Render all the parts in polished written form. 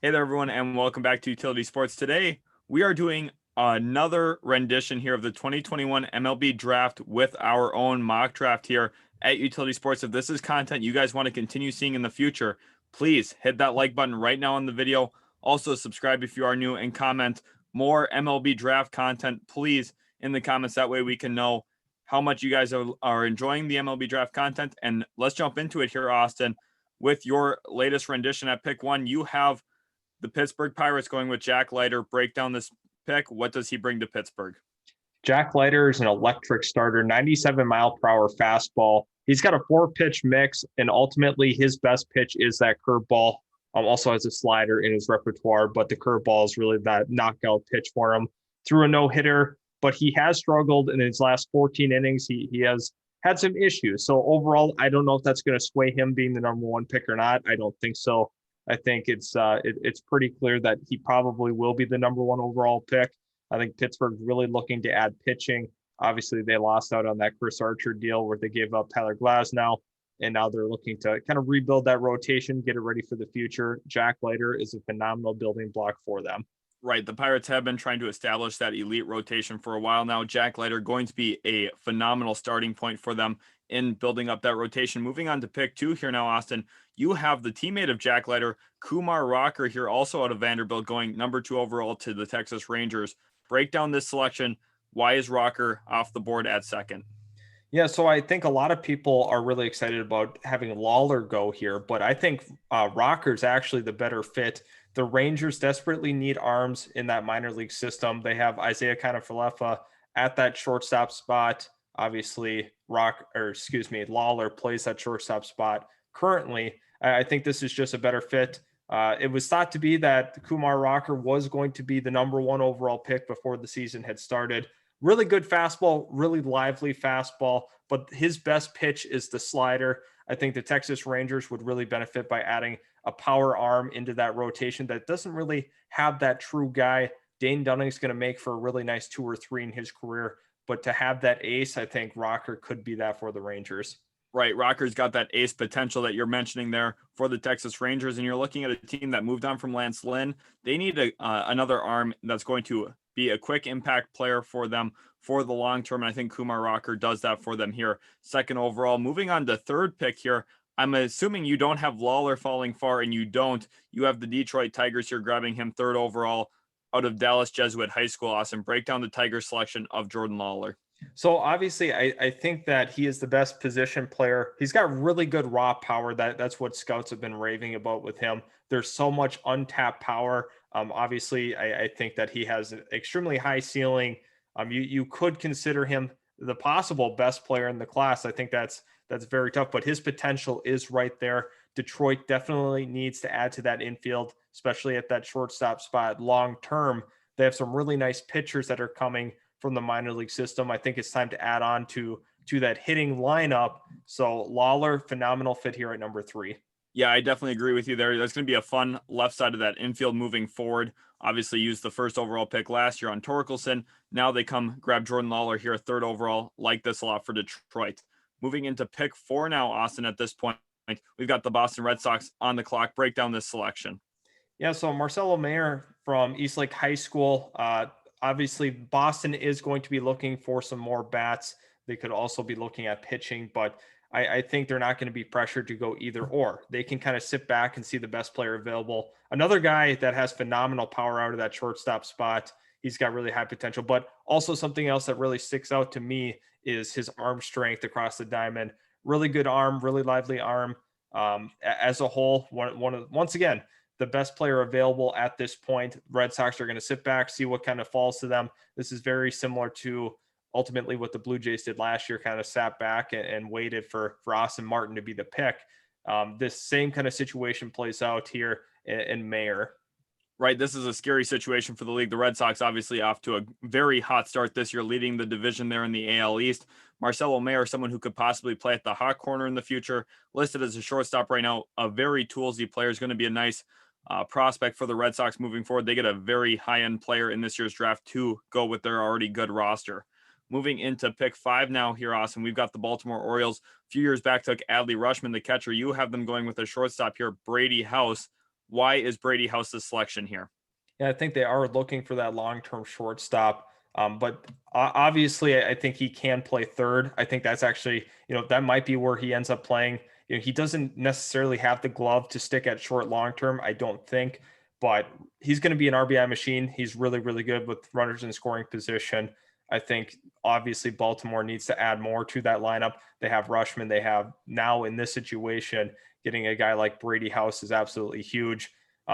Hey there, everyone, and welcome back to Utility Sports. Today, we are doing another rendition here of the 2021 MLB Draft with our own mock draft here at Utility Sports. If this is content you guys want to continue seeing in the future, please hit that like button right now on the video. Also, subscribe if you are new and comment more MLB Draft content, please, in the comments. That way we can know how much you guys are enjoying the MLB Draft content. And let's jump into it here, Austin. With your latest rendition at pick one, you have the Pittsburgh Pirates going with Jack Leiter. Break down this pick. What does he bring to Pittsburgh? Jack Leiter is an electric starter, 97-mile-per-hour fastball. He's got a four-pitch mix, and ultimately his best pitch is that curveball. Also has a slider in his repertoire, but the curveball is really that knockout pitch for him. Threw a no-hitter, but he has struggled in his last 14 innings. He has had some issues. So overall, I don't know if that's going to sway him being the number one pick or not. I don't think so. I think it's pretty clear that he probably will be the number one overall pick. I think Pittsburgh's really looking to add pitching. Obviously, they lost out on that Chris Archer deal where they gave up Tyler Glasnow, and now they're looking to kind of rebuild that rotation, get it ready for the future. Jack Leiter is a phenomenal building block for them. Right. The Pirates have been trying to establish that elite rotation for a while now. Jack Leiter going to be a phenomenal starting point for them in building up that rotation. Moving on to pick two here now, Austin. You have the teammate of Jack Leiter, Kumar Rocker, here also out of Vanderbilt, going number 2 overall to the Texas Rangers. Break down this selection. Why is Rocker off the board at second? Yeah, so I think a lot of people are really excited about having Lawler go here, but I think Rocker's actually the better fit. The Rangers desperately need arms in that minor league system. They have Isaiah Kiner-Falefa at that shortstop spot. Obviously, Lawler plays that shortstop spot currently. I think this is just a better fit. It was thought to be that Kumar Rocker was going to be the number one overall pick before the season had started. Really good fastball, really lively fastball, but his best pitch is the slider. I think the Texas Rangers would really benefit by adding a power arm into that rotation that doesn't really have that true guy. Dane Dunning's going to make for a really nice 2 or 3 in his career, but to have that ace, I think Rocker could be that for the Rangers. Right, Rocker's got that ace potential that you're mentioning there for the Texas Rangers, and you're looking at a team that moved on from Lance Lynn. They need another arm that's going to be a quick impact player for them for the long term, and I think Kumar Rocker does that for them here. Second overall. Moving on to third pick here, I'm assuming you don't have Lawler falling far, and you don't. You have the Detroit Tigers here grabbing him third overall out of Dallas Jesuit High School. Awesome. Break down the Tigers selection of Jordan Lawler. So obviously, I think that he is the best position player. He's got really good raw power. That's what scouts have been raving about with him. There's so much untapped power. Obviously, I think that he has an extremely high ceiling. You could consider him the possible best player in the class. I think that's very tough, but his potential is right there. Detroit definitely needs to add to that infield, especially at that shortstop spot long term. They have some really nice pitchers that are coming from the minor league system. I think it's time to add on to that hitting lineup. So Lawler, phenomenal fit here at number 3. Yeah, I definitely agree with you there. That's going to be a fun left side of that infield moving forward. Obviously, used the first overall pick last year on Torkelson. Now they come grab Jordan Lawler here, third overall. Like this a lot for Detroit. Moving into pick 4 now, Austin, at this point, we've got the Boston Red Sox on the clock. Break down this selection. Yeah, so Marcelo Mayer from Eastlake High School. Obviously, Boston is going to be looking for some more bats. They could also be looking at pitching, but I think they're not going to be pressured to go either or. They can kind of sit back and see the best player available. Another guy that has phenomenal power out of that shortstop spot. He's got really high potential, but also something else that really sticks out to me is his arm strength across the diamond. Really good arm, really lively arm. As a whole, once again, the best player available at this point. Red Sox are going to sit back, see what kind of falls to them. This is very similar to ultimately what the Blue Jays did last year, kind of sat back and waited for Austin Martin to be the pick. This same kind of situation plays out here in Mayer. Right, this is a scary situation for the league. The Red Sox obviously off to a very hot start this year, leading the division there in the AL East. Marcelo Mayer, someone who could possibly play at the hot corner in the future, listed as a shortstop right now. A very toolsy player, is going to be a nice prospect for the Red Sox moving forward. They get a very high-end player in this year's draft to go with their already good roster. Moving into pick 5 now here, Austin, we've got the Baltimore Orioles. A few years back took Adley Rushman, the catcher. You have them going with a shortstop here, Brady House. Why is Brady House the selection here? Yeah, I think they are looking for that long-term shortstop. But obviously, I think he can play third. I think that's actually, that might be where he ends up playing. He doesn't necessarily have the glove to stick at short long term, I don't think, but he's going to be an RBI machine. He's really, really good with runners in scoring position. I think obviously Baltimore needs to add more to that lineup. They have Rushman. They have now in this situation, getting a guy like Brady House is absolutely huge.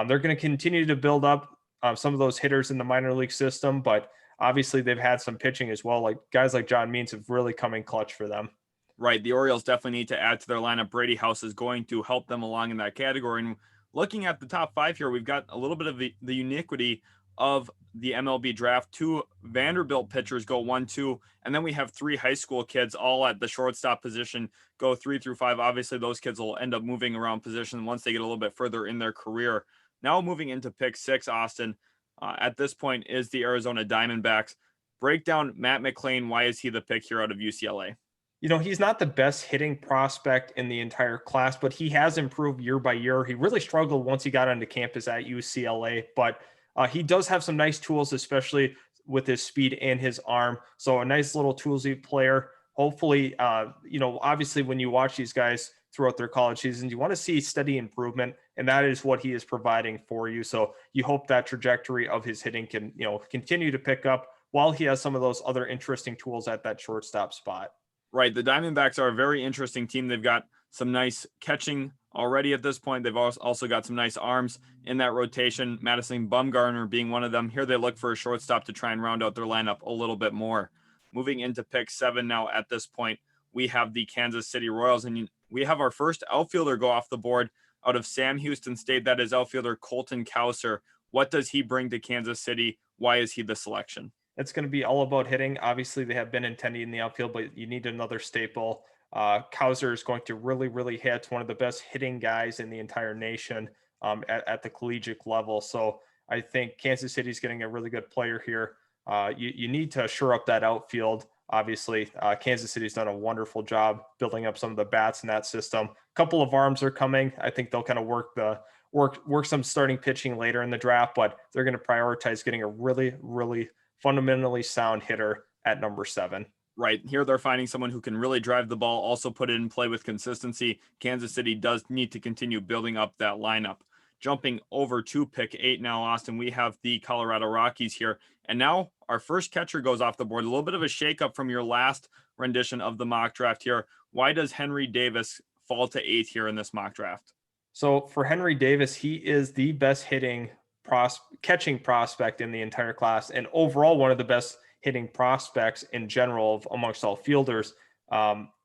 They're going to continue to build up some of those hitters in the minor league system, but obviously they've had some pitching as well. Like guys like John Means have really come in clutch for them. Right. The Orioles definitely need to add to their lineup. Brady House is going to help them along in that category. And looking at the top five here, we've got a little bit of the uniquity of the MLB draft. Two Vanderbilt pitchers go 1-2, and then we have three high school kids all at the shortstop position go 3 through 5. Obviously, those kids will end up moving around position once they get a little bit further in their career. Now moving into pick 6, Austin, at this point is the Arizona Diamondbacks. Break down Matt McLain. Why is he the pick here out of UCLA? He's not the best hitting prospect in the entire class, but he has improved year by year. He really struggled once he got onto campus at UCLA, but he does have some nice tools, especially with his speed and his arm. So a nice little toolsy player. Hopefully, obviously when you watch these guys throughout their college seasons, you want to see steady improvement, and that is what he is providing for you. So you hope that trajectory of his hitting can, continue to pick up while he has some of those other interesting tools at that shortstop spot. Right. The Diamondbacks are a very interesting team. They've got some nice catching already at this point. They've also got some nice arms in that rotation. Madison Bumgarner being one of them. Here they look for a shortstop to try and round out their lineup a little bit more. Moving into pick 7 now at this point, we have the Kansas City Royals, and we have our first outfielder go off the board out of Sam Houston State. That is outfielder Colton Cowser. What does he bring to Kansas City? Why is he the selection? It's going to be all about hitting. Obviously, they have been intending in the outfield, but you need another staple. Cowser is going to really, really hit. One of the best hitting guys in the entire nation at the collegiate level. So I think Kansas City is getting a really good player here. You need to shore up that outfield. Obviously, Kansas City's done a wonderful job building up some of the bats in that system. A couple of arms are coming. I think they'll kind of work some starting pitching later in the draft, but they're going to prioritize getting a really, really fundamentally sound hitter at number 7. Right. Here they're finding someone who can really drive the ball, also put it in play with consistency. Kansas City does need to continue building up that lineup. Jumping over to pick 8 now, Austin, we have the Colorado Rockies here. And now our first catcher goes off the board. A little bit of a shakeup from your last rendition of the mock draft here. Why does Henry Davis fall to 8 here in this mock draft? So for Henry Davis, he is the best hitting catching prospect in the entire class, and overall one of the best hitting prospects in general amongst all fielders.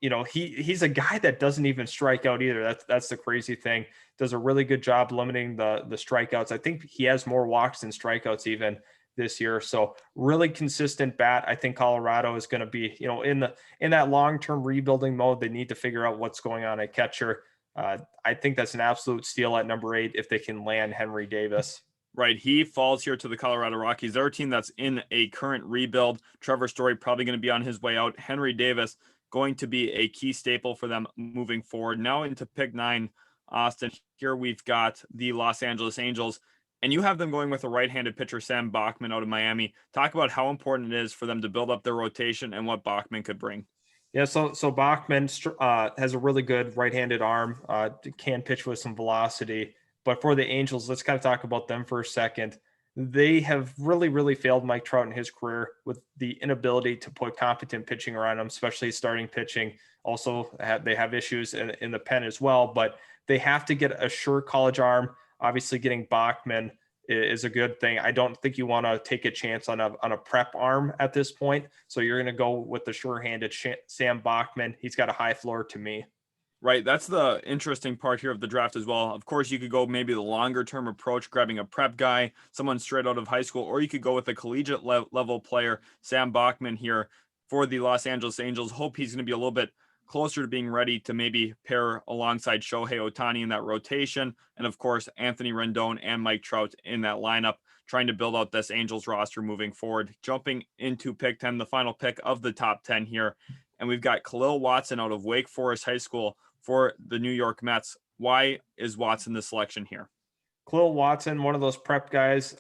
He's a guy that doesn't even strike out either. That's the crazy thing. Does a really good job limiting the strikeouts. I think he has more walks than strikeouts even this year. So really consistent bat. I think Colorado is going to be, in that long-term rebuilding mode. They need to figure out what's going on at catcher. I think that's an absolute steal at number 8 if they can land Henry Davis. Right. He falls here to the Colorado Rockies. They're a team that's in a current rebuild. Trevor Story probably going to be on his way out. Henry Davis going to be a key staple for them moving forward. Now into pick 9, Austin. Here we've got the Los Angeles Angels, and you have them going with a right-handed pitcher, Sam Bachman, out of Miami. Talk about how important it is for them to build up their rotation and what Bachman could bring. Yeah, so Bachman has a really good right-handed arm, can pitch with some velocity. But for the Angels, let's kind of talk about them for a second. They have really, really failed Mike Trout in his career with the inability to put competent pitching around him, especially starting pitching. Also, they have issues in the pen as well, but they have to get a sure college arm. Obviously, getting Bachman is a good thing. I don't think you want to take a chance on a prep arm at this point. So you're going to go with the sure-handed Sam Bachman. He's got a high floor to me. Right. That's the interesting part here of the draft as well. Of course, you could go maybe the longer term approach, grabbing a prep guy, someone straight out of high school, or you could go with a collegiate level player, Sam Bachman here for the Los Angeles Angels. Hope he's going to be a little bit closer to being ready to maybe pair alongside Shohei Ohtani in that rotation. And of course, Anthony Rendon and Mike Trout in that lineup, trying to build out this Angels roster moving forward. Jumping into pick 10, the final pick of the top 10 here. And we've got KHALIL Watson out of Wake Forest High School for the New York Mets. Why is Watson the selection here? Khalil Watson, one of those prep guys.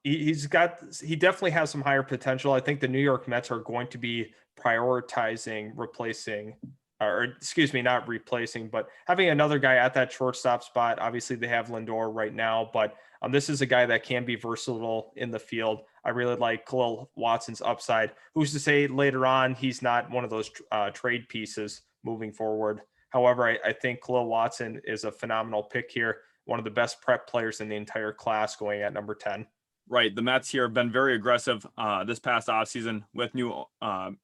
He definitely has some higher potential. I think the New York Mets are going to be prioritizing replacing, or excuse me, not replacing, but having another guy at that shortstop spot. Obviously, they have Lindor right now, but this is a guy that can be versatile in the field. I really like Khalil Watson's upside. Who's to say later on he's not one of those trade pieces moving forward? However, I think Khalil Watson is a phenomenal pick here, one of the best prep players in the entire class going at number 10. Right. The Mets here have been very aggressive this past offseason with new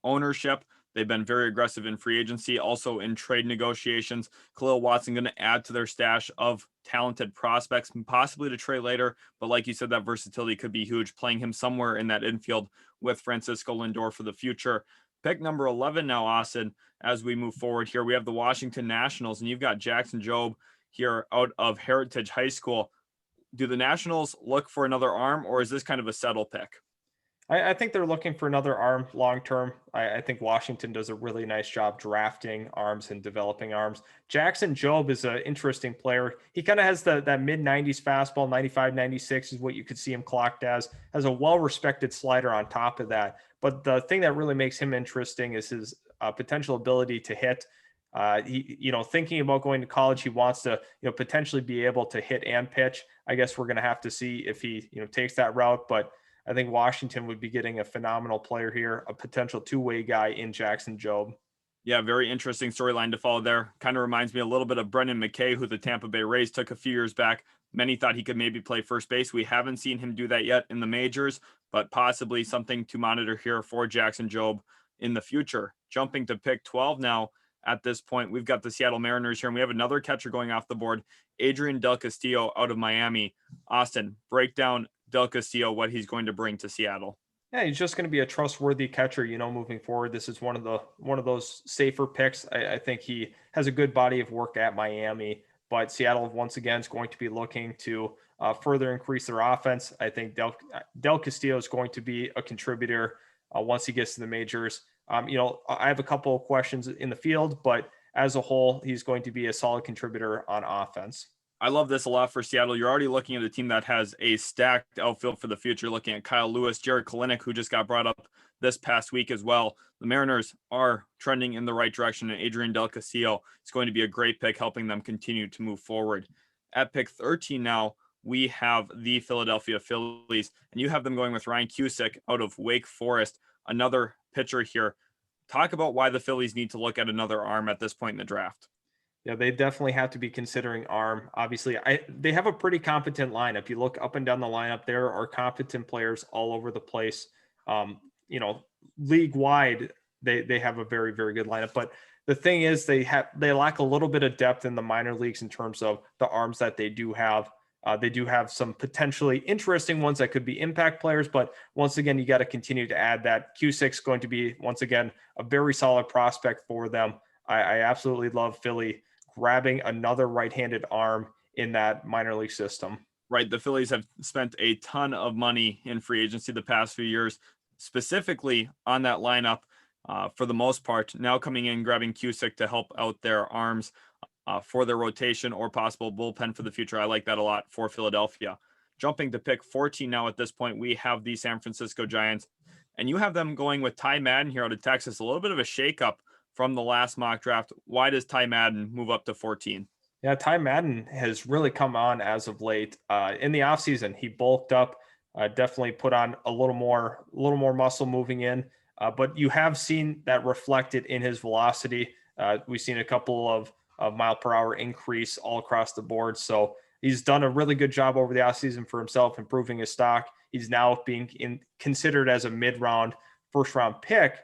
ownership. They've been very aggressive in free agency, also in trade negotiations. Khalil Watson going to add to their stash of talented prospects, possibly to trade later. But like you said, that versatility could be huge, playing him somewhere in that infield with Francisco Lindor for the future. Pick number 11 now, Austin, as we move forward here. We have the Washington Nationals, and you've got Jackson Jobe here out of Heritage High School. Do the Nationals look for another arm, or is this kind of a settle pick? I think they're looking for another arm long term. I think Washington does a really nice job drafting arms and developing arms. Jackson Jobe is an interesting player. He kind of has that mid 90s fastball, 95, 96 is what you could see him clocked as. Has a well-respected slider on top of that. But the thing that really makes him interesting is his potential ability to hit. Thinking about going to college, he wants to, potentially be able to hit and pitch. I guess we're going to have to see if he, takes that route. But I think Washington would be getting a phenomenal player here, a potential two-way guy in Jackson Jobe. Yeah, very interesting storyline to follow there. Kind of reminds me a little bit of Brendan McKay, who the Tampa Bay Rays took a few years back. Many thought he could maybe play first base. We haven't seen him do that yet in the majors, but possibly something to monitor here for Jackson Jobe in the future. Jumping to pick 12 now. At this point, we've got the Seattle Mariners here, and we have another catcher going off the board, Adrian Del Castillo out of Miami. Austin, break down Del Castillo, what he's going to bring to Seattle. Yeah, he's just going to be a trustworthy catcher, moving forward. This is one of those safer picks. I think he has a good body of work at Miami, but Seattle once again is going to be looking to further increase their offense. I think Del Castillo is going to be a contributor once he gets to the majors. I have a couple of questions in the field, but as a whole, he's going to be a solid contributor on offense. I love this a lot for Seattle. You're already looking at a team that has a stacked outfield for the future, looking at Kyle Lewis, Jared Kalinick, who just got brought up this past week as well. The Mariners are trending in the right direction, and Adrian Del Castillo is going to be a great pick, helping them continue to move forward. At pick 13 now, we have the Philadelphia Phillies, and you have them going with Ryan Cusick out of Wake Forest, another pitcher here. Talk about why the Phillies need to look at another arm at this point in the draft. Yeah, they definitely have to be considering arm. Obviously, they have a pretty competent lineup. You look up and down the lineup, there are competent players all over the place. League wide, they have a very, very good lineup. But the thing is, they lack a little bit of depth in the minor leagues in terms of the arms that they do have. They do have some potentially interesting ones that could be impact players, but once again, you got to continue to add that. Cusick's going to be, once again, a very solid prospect for them. I absolutely love Philly grabbing another right-handed arm in that minor league system. Right. The Phillies have spent a ton of money in free agency the past few years, specifically on that lineup for the most part. Now coming in, grabbing Cusick to help out their arms for their rotation or possible bullpen for the future. I like that a lot for Philadelphia. Jumping to pick 14 now at this point, we have the San Francisco Giants, and you have them going with Ty Madden here out of Texas. A little bit of a shakeup from the last mock draft. Why does Ty Madden move up to 14? Yeah, Ty Madden has really come on as of late. In the offseason, he bulked up, definitely put on a little more muscle moving in. But you have seen that reflected in his velocity. We've seen a couple of mile per hour increase all across the board. So he's done a really good job over the offseason for himself, improving his stock. He's now being considered as a mid first round pick.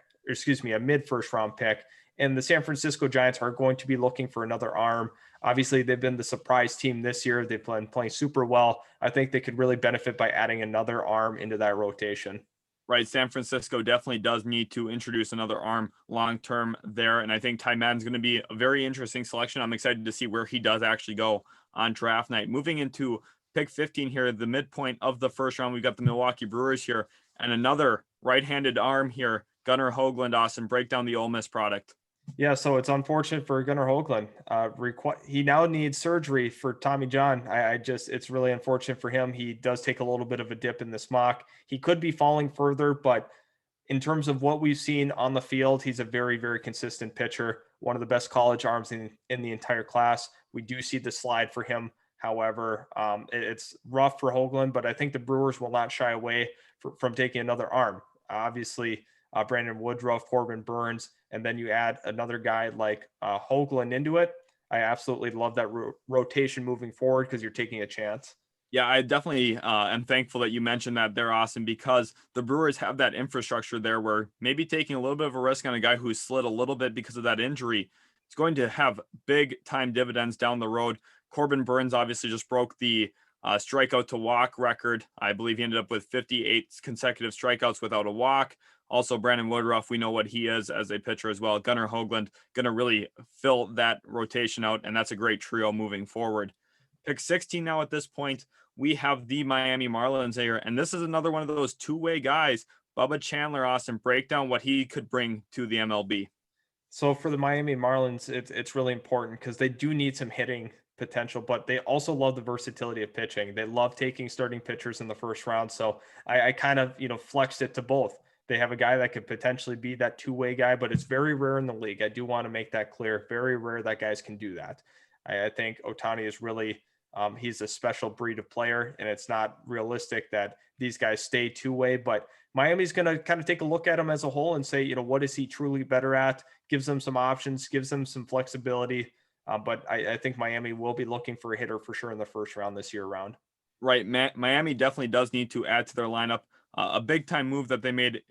And the San Francisco Giants are going to be looking for another arm. Obviously, they've been the surprise team this year. They've been playing super well. I think they could really benefit by adding another arm into that rotation. Right. San Francisco definitely does need to introduce another arm long-term there. And I think Ty Madden's going to be a very interesting selection. I'm excited to see where he does actually go on draft night. Moving into pick 15 here, the midpoint of the first round, we've got the Milwaukee Brewers here and another right-handed arm here. Gunnar Hoagland, Austin, break down the Ole Miss product. Yeah, so it's unfortunate for Gunnar Hoagland. He now needs surgery for Tommy John. It's really unfortunate for him. He does take a little bit of a dip in this mock. He could be falling further, but in terms of what we've seen on the field, he's a very, very consistent pitcher. One of the best college arms in the entire class. We do see the slide for him. However, it's rough for Hoagland, but I think the Brewers will not shy away from taking another arm. Obviously, Brandon Woodruff, Corbin Burns, and then you add another guy like Hoagland into it. I absolutely love that rotation moving forward because you're taking a chance. Yeah, I definitely am thankful that you mentioned that there, Austin, because the Brewers have that infrastructure there where maybe taking a little bit of a risk on a guy who slid a little bit because of that injury is going to have big time dividends down the road. Corbin Burns obviously just broke the strikeout to walk record. I believe he ended up with 58 consecutive strikeouts without a walk. Also, Brandon Woodruff, we know what he is as a pitcher as well. Gunnar Hoagland going to really fill that rotation out, and that's a great trio moving forward. Pick 16 now at this point, we have the Miami Marlins here, and this is another one of those two-way guys. Bubba Chandler, Austin, break down what he could bring to the MLB. So for the Miami Marlins, it's really important because they do need some hitting potential, but they also love the versatility of pitching. They love taking starting pitchers in the first round. So I kind of, flexed it to both. They have a guy that could potentially be that two-way guy, but it's very rare in the league. I do want to make that clear. Very rare that guys can do that. I think Ohtani is really he's a special breed of player, and it's not realistic that these guys stay two-way. But Miami's going to kind of take a look at him as a whole and say, what is he truly better at? Gives them some options, gives them some flexibility. But I think Miami will be looking for a hitter for sure in the first round this year round. Right, Miami definitely does need to add to their lineup. A big time move that they made,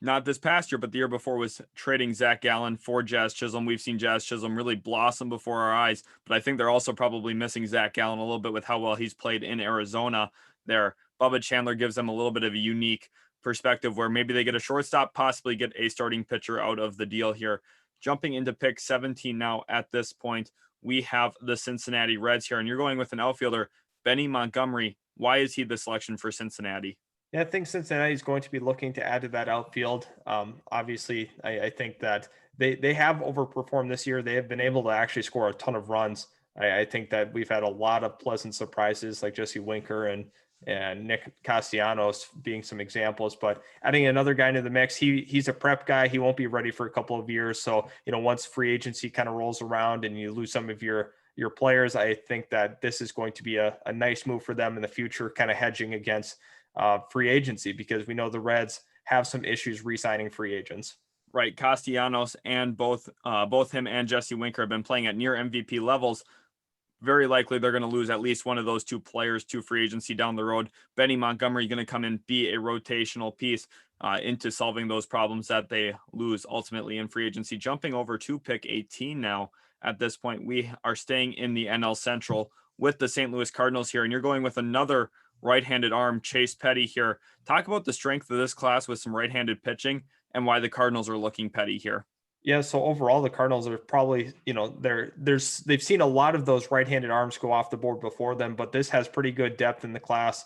not this past year, but the year before, was trading Zach Gallen for Jazz Chisholm. We've seen Jazz Chisholm really blossom before our eyes, but I think they're also probably missing Zach Gallen a little bit with how well he's played in Arizona there. Bubba Chandler gives them a little bit of a unique perspective where maybe they get a shortstop, possibly get a starting pitcher out of the deal here. Jumping into pick 17 now at this point, we have the Cincinnati Reds here, and you're going with an outfielder, Benny Montgomery. Why is he the selection for Cincinnati? Yeah, I think Cincinnati is going to be looking to add to that outfield. Obviously, I think that they have overperformed this year. They have been able to actually score a ton of runs. I think that we've had a lot of pleasant surprises like Jesse Winker and Nick Castellanos being some examples. But adding another guy into the mix, he's a prep guy. He won't be ready for a couple of years. So once free agency kind of rolls around and you lose some of your players, I think that this is going to be a nice move for them in the future, kind of hedging against free agency, because we know the Reds have some issues re-signing free agents. Right, Castellanos and both him and Jesse Winker have been playing at near MVP levels. Very likely they're going to lose at least one of those two players to free agency down the road. Benny Montgomery going to come in, be a rotational piece into solving those problems that they lose ultimately in free agency. Jumping over to pick 18 now. At this point, we are staying in the NL Central with the St. Louis Cardinals here, and you're going with another right-handed arm, Chase Petty here. Talk about the strength of this class with some right-handed pitching and why the Cardinals are looking Petty here. Yeah, so overall, the Cardinals are probably, they've seen a lot of those right-handed arms go off the board before them, but this has pretty good depth in the class.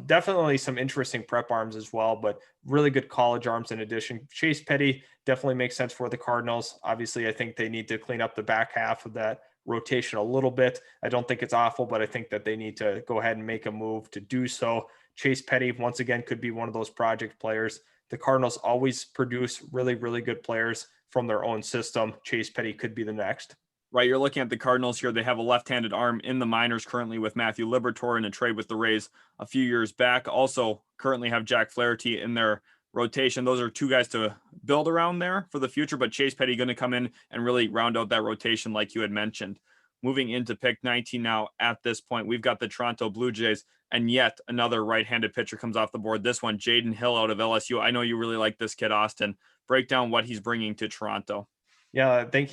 Definitely some interesting prep arms as well, but really good college arms in addition. Chase Petty definitely makes sense for the Cardinals. Obviously, I think they need to clean up the back half of that rotation a little bit. I don't think it's awful, but I think that they need to go ahead and make a move to do so. Chase Petty, once again, could be one of those project players. The Cardinals always produce really, really good players from their own system. Chase Petty could be the next. Right, you're looking at the Cardinals here. They have a left-handed arm in the minors currently with Matthew Liberatore in a trade with the Rays a few years back. Also, currently have Jack Flaherty in their rotation. Those are two guys to build around there for the future, but Chase Petty going to come in and really round out that rotation like you had mentioned. Moving into pick 19 now at this point, we've got the Toronto Blue Jays, and yet another right-handed pitcher comes off the board. This one, Jaden Hill out of LSU. I know you really like this kid, Austin. Break down what he's bringing to Toronto. Yeah, I think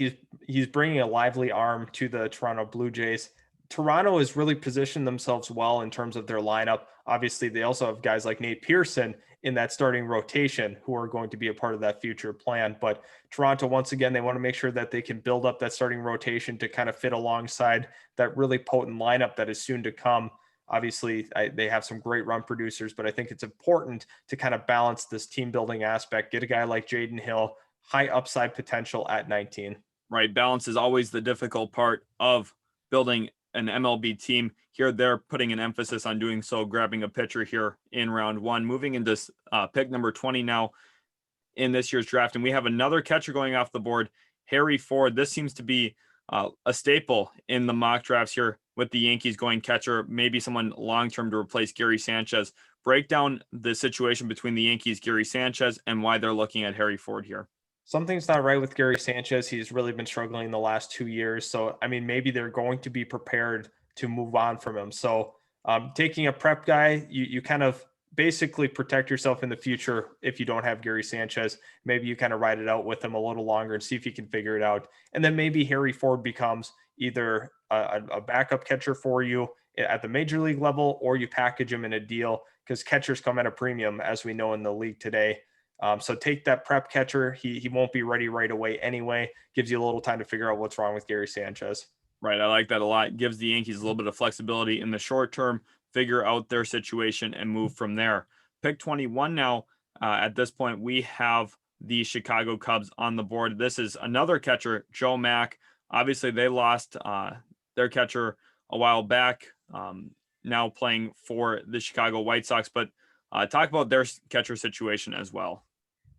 he's bringing a lively arm to the Toronto Blue Jays. Toronto has really positioned themselves well in terms of their lineup. Obviously, they also have guys like Nate Pearson in that starting rotation who are going to be a part of that future plan. But Toronto, once again, they want to make sure that they can build up that starting rotation to kind of fit alongside that really potent lineup that is soon to come. Obviously, they have some great run producers, but I think it's important to kind of balance this team building aspect. Get a guy like Jaden Hill, high upside potential at 19. Right. Balance is always the difficult part of building an MLB team. Here, they're putting an emphasis on doing so, grabbing a pitcher here in round one. Moving into pick number 20 now in this year's draft. And we have another catcher going off the board, Harry Ford. This seems to be a staple in the mock drafts here with the Yankees going catcher, maybe someone long-term to replace Gary Sanchez. Break down the situation between the Yankees, Gary Sanchez, and why they're looking at Harry Ford here. Something's not right with Gary Sanchez. He's really been struggling the last 2 years. So, I mean, maybe they're going to be prepared to move on from him. So, taking a prep guy, you kind of basically protect yourself in the future if you don't have Gary Sanchez. Maybe you kind of ride it out with him a little longer and see if you can figure it out. And then maybe Harry Ford becomes either a backup catcher for you at the major league level, or you package him in a deal, because catchers come at a premium, as we know in the league today. So take that prep catcher. He won't be ready right away anyway. Gives you a little time to figure out what's wrong with Gary Sanchez. Right. I like that a lot. Gives the Yankees a little bit of flexibility in the short term, figure out their situation and move from there. Pick 21 now. At this point, we have the Chicago Cubs on the board. This is another catcher, Joe Mack. Obviously, they lost their catcher a while back, now playing for the Chicago White Sox. But talk about their catcher situation as well.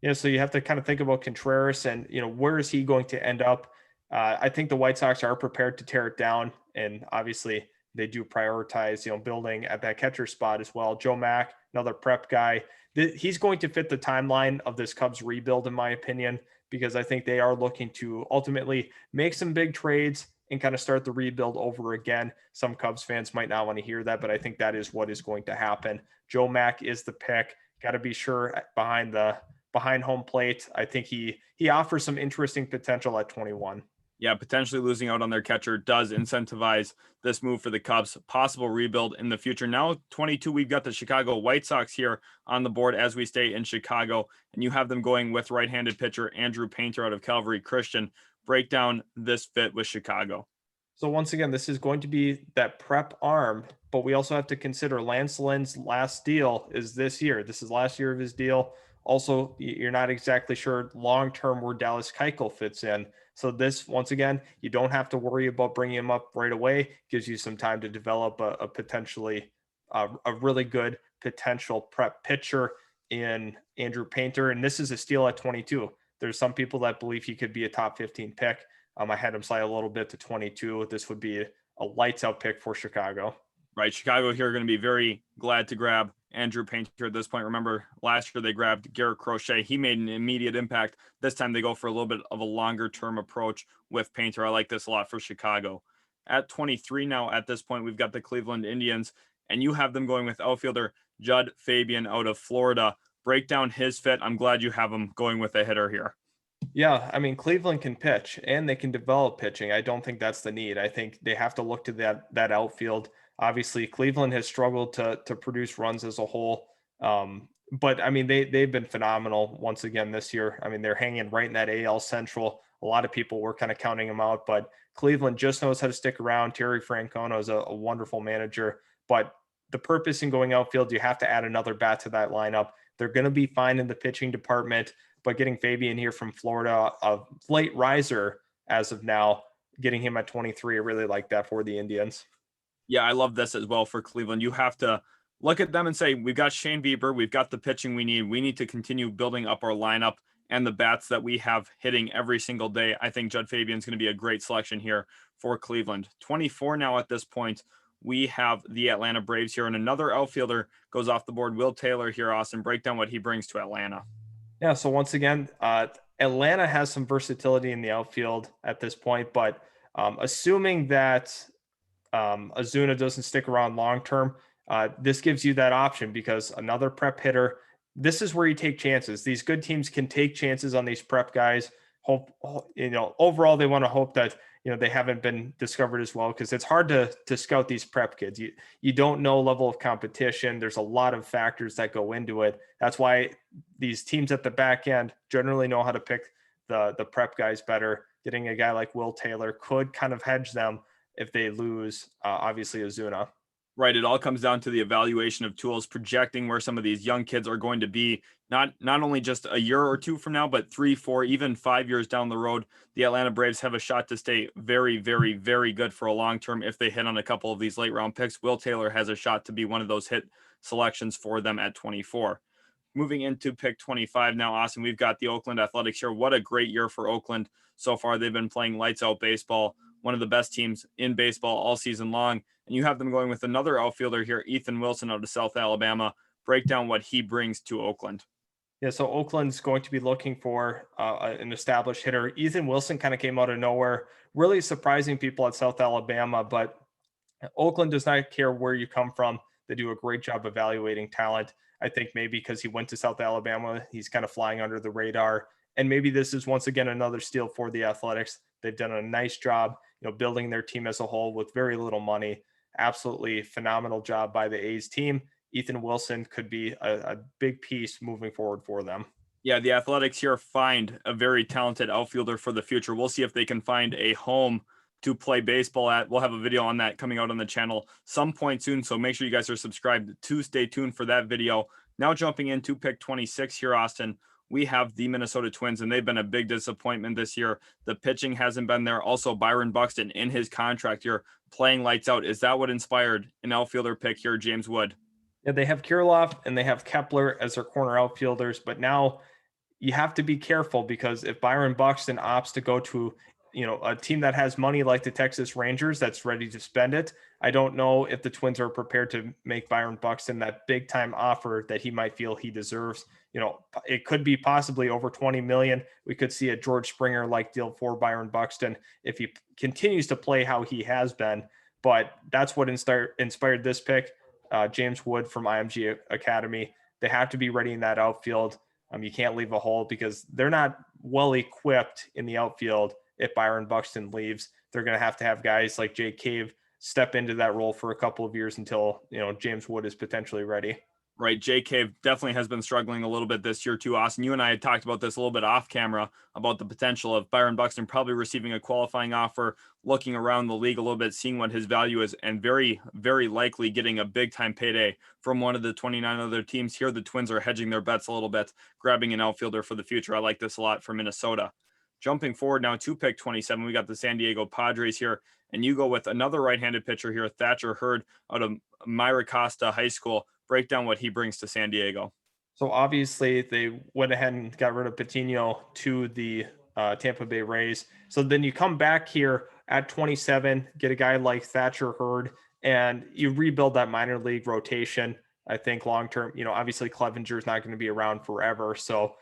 Yeah, so you have to kind of think about Contreras and, where is he going to end up? I think the White Sox are prepared to tear it down, and obviously they do prioritize, building at that catcher spot as well. Joe Mack, another prep guy. He's going to fit the timeline of this Cubs rebuild, in my opinion, because I think they are looking to ultimately make some big trades and kind of start the rebuild over again. Some Cubs fans might not want to hear that, but I think that is what is going to happen. Joe Mack is the pick. Got to be sure behind home plate. I think he offers some interesting potential at 21. Yeah, potentially losing out on their catcher does incentivize this move for the Cubs. Possible rebuild in the future. Now, 22, we've got the Chicago White Sox here on the board as we stay in Chicago, and you have them going with right-handed pitcher Andrew Painter out of Calvary Christian. Break down this fit with Chicago. So once again, this is going to be that prep arm, but we also have to consider Lance Lynn's last deal is this year. This is last year of his deal. Also, you're not exactly sure long-term where Dallas Keuchel fits in. So this, once again, you don't have to worry about bringing him up right away. Gives you some time to develop a potentially a really good potential prep pitcher in Andrew Painter. And this is a steal at 22. There's some people that believe he could be a top 15 pick. I had him slide a little bit to 22. This would be a lights out pick for Chicago. Right. Chicago here are going to be very glad to grab Andrew Painter at this point. Remember, last year they grabbed Garrett Crochet. He made an immediate impact. This time they go for a little bit of a longer term approach with Painter. I like this a lot for Chicago. At 23 now, at this point, we've got the Cleveland Indians, and you have them going with outfielder Jud Fabian out of Florida. Break down his fit. I'm glad you have him going with a hitter here. Yeah, I mean, Cleveland can pitch and they can develop pitching. I don't think that's the need. I think they have to look to that outfield. Obviously, Cleveland has struggled to produce runs as a whole. But I mean, they've been phenomenal once again this year. I mean, they're hanging right in that AL Central. A lot of people were kind of counting them out, but Cleveland just knows how to stick around. Terry Francona is a wonderful manager, but the purpose in going outfield, you have to add another bat to that lineup. They're going to be fine in the pitching department, but getting Fabian here from Florida, a late riser as of now, getting him at 23, I really like that for the Indians. Yeah, I love this as well for Cleveland. You have to look at them and say, we've got Shane Bieber, we've got the pitching we need. We need to continue building up our lineup and the bats that we have hitting every single day. I think Jud Fabian's going to be a great selection here for Cleveland. 24 now at this point, we have the Atlanta Braves here, and another outfielder goes off the board, Will Taylor here. Austin, break down what he brings to Atlanta. Yeah, so once again, Atlanta has some versatility in the outfield at this point, but assuming that Ozuna doesn't stick around long-term, this gives you that option because another prep hitter, this is where you take chances. These good teams can take chances on these prep guys. Overall, they want to hope that, they haven't been discovered as well, because it's hard to scout these prep kids. You don't know level of competition. There's a lot of factors that go into it. That's why these teams at the back end generally know how to pick the prep guys better. Getting a guy like Will Taylor could kind of hedge them if they lose, obviously, Ozuna. Right. It all comes down to the evaluation of tools, projecting where some of these young kids are going to be, not only just a year or two from now, but 3, 4, even 5 years down the road. The Atlanta Braves have a shot to stay very, very, very good for a long term if they hit on a couple of these late round picks. Will Taylor has a shot to be one of those hit selections for them at 24. Moving into pick 25 now, Austin, we've got the Oakland Athletics here. What a great year for Oakland so far. They've been playing lights out baseball, one of the best teams in baseball all season long. And you have them going with another outfielder here, Ethan Wilson out of South Alabama. Break down what he brings to Oakland. Yeah, so Oakland's going to be looking for an established hitter. Ethan Wilson kind of came out of nowhere, really surprising people at South Alabama, but Oakland does not care where you come from. They do a great job evaluating talent. I think maybe because he went to South Alabama, he's kind of flying under the radar. And maybe this is once again another steal for the Athletics. They've done a nice job, building their team as a whole with very little money. Absolutely phenomenal job by the A's team. Ethan Wilson could be a big piece moving forward for them. Yeah, the Athletics here find a very talented outfielder for the future. We'll see if they can find a home to play baseball at. We'll have a video on that coming out on the channel some point soon. So make sure you guys are subscribed to stay tuned for that video. Now jumping into pick 26 here, Austin, we have the Minnesota Twins, and they've been a big disappointment this year. The pitching hasn't been there. Also, Byron Buxton in his contract here playing lights out. Is that what inspired an outfielder pick here, James Wood? Yeah, they have Kirilloff and they have Kepler as their corner outfielders, but now you have to be careful because if Byron Buxton opts to go to, a team that has money like the Texas Rangers that's ready to spend it, I don't know if the Twins are prepared to make Byron Buxton that big time offer that he might feel he deserves. It could be possibly over 20 million. We could see a George Springer like deal for Byron Buxton if he continues to play how he has been. But that's what inspired this pick. James Wood from IMG Academy. They have to be ready in that outfield. You can't leave a hole because they're not well equipped in the outfield. If Byron Buxton leaves, they're going to have guys like Jake Cave step into that role for a couple of years until James Wood is potentially ready. Right. Cave definitely has been struggling a little bit this year too. Austin, you and I had talked about this a little bit off camera about the potential of Byron Buxton probably receiving a qualifying offer, looking around the league a little bit, seeing what his value is, and very, very likely getting a big time payday from one of the 29 other teams. Here, the Twins are hedging their bets a little bit, grabbing an outfielder for the future. I like this a lot for Minnesota. Jumping forward now to pick 27, we got the San Diego Padres here, and you go with another right-handed pitcher here, Thatcher Hurd out of Myra Costa High School. Break down what he brings to San Diego. So obviously they went ahead and got rid of Patino to the Tampa Bay Rays. So then you come back here at 27, get a guy like Thatcher Hurd, and you rebuild that minor league rotation. I think long term, obviously Clevenger is not going to be around forever. So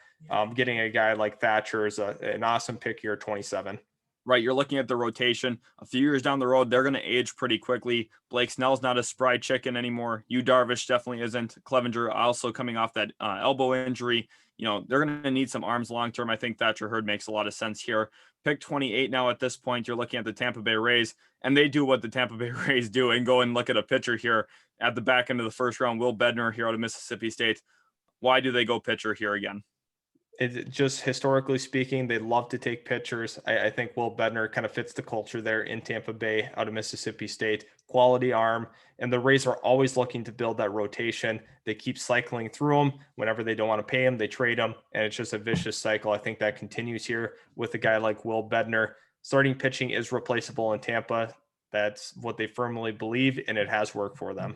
getting a guy like Thatcher is an awesome pick here, 27. Right, you're looking at the rotation. A few years down the road, they're going to age pretty quickly. Blake Snell's not a spry chicken anymore. Yu Darvish definitely isn't. Clevenger also coming off that elbow injury. They're going to need some arms long term. I think Thatcher Hurd makes a lot of sense here. Pick 28 now at this point. You're looking at the Tampa Bay Rays, and they do what the Tampa Bay Rays do and go and look at a pitcher here at the back end of the first round. Will Bednar here out of Mississippi State. Why do they go pitcher here again? It just historically speaking, they love to take pitchers. I think Will Bednar kind of fits the culture there in Tampa Bay out of Mississippi State. Quality arm, and the Rays are always looking to build that rotation. They keep cycling through them. Whenever they don't want to pay them, they trade them, and it's just a vicious cycle. I think that continues here with a guy like Will Bednar. Starting pitching is replaceable in Tampa. That's what they firmly believe, and it has worked for them.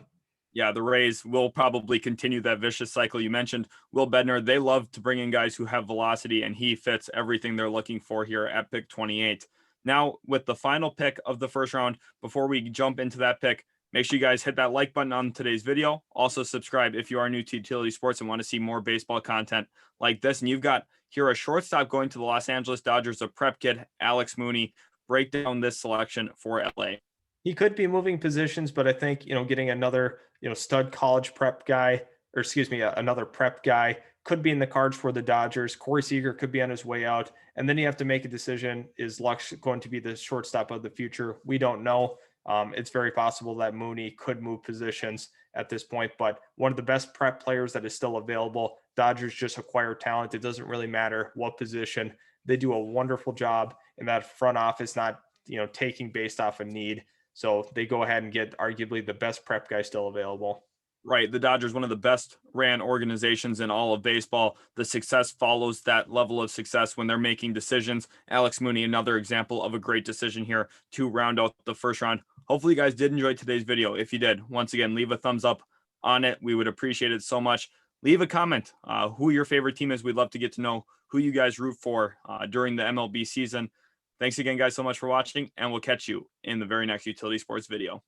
Yeah, the Rays will probably continue that vicious cycle. You mentioned Will Bednar. They love to bring in guys who have velocity, and he fits everything they're looking for here at pick 28. Now, with the final pick of the first round, before we jump into that pick, make sure you guys hit that like button on today's video. Also, subscribe if you are new to Utility Sports and want to see more baseball content like this. And you've got here a shortstop going to the Los Angeles Dodgers, a prep kid, Alex Mooney. Break down this selection for LA. He could be moving positions, but I think, getting another, stud college prep guy, or excuse me, another prep guy could be in the cards for the Dodgers. Corey Seager could be on his way out. And then you have to make a decision. Is Lux going to be the shortstop of the future? We don't know. It's very possible that Mooney could move positions at this point, but one of the best prep players that is still available. Dodgers just acquire talent. It doesn't really matter what position. They do a wonderful job in that front office, not, taking based off a need. So they go ahead and get arguably the best prep guy still available. Right. The Dodgers, one of the best ran organizations in all of baseball. The success follows that level of success when they're making decisions. Alex Mooney, another example of a great decision here to round out the first round. Hopefully you guys did enjoy today's video. If you did, once again, leave a thumbs up on it. We would appreciate it so much. Leave a comment who your favorite team is. We'd love to get to know who you guys root for during the MLB season. Thanks again, guys, so much for watching, and we'll catch you in the very next Utility Sports video.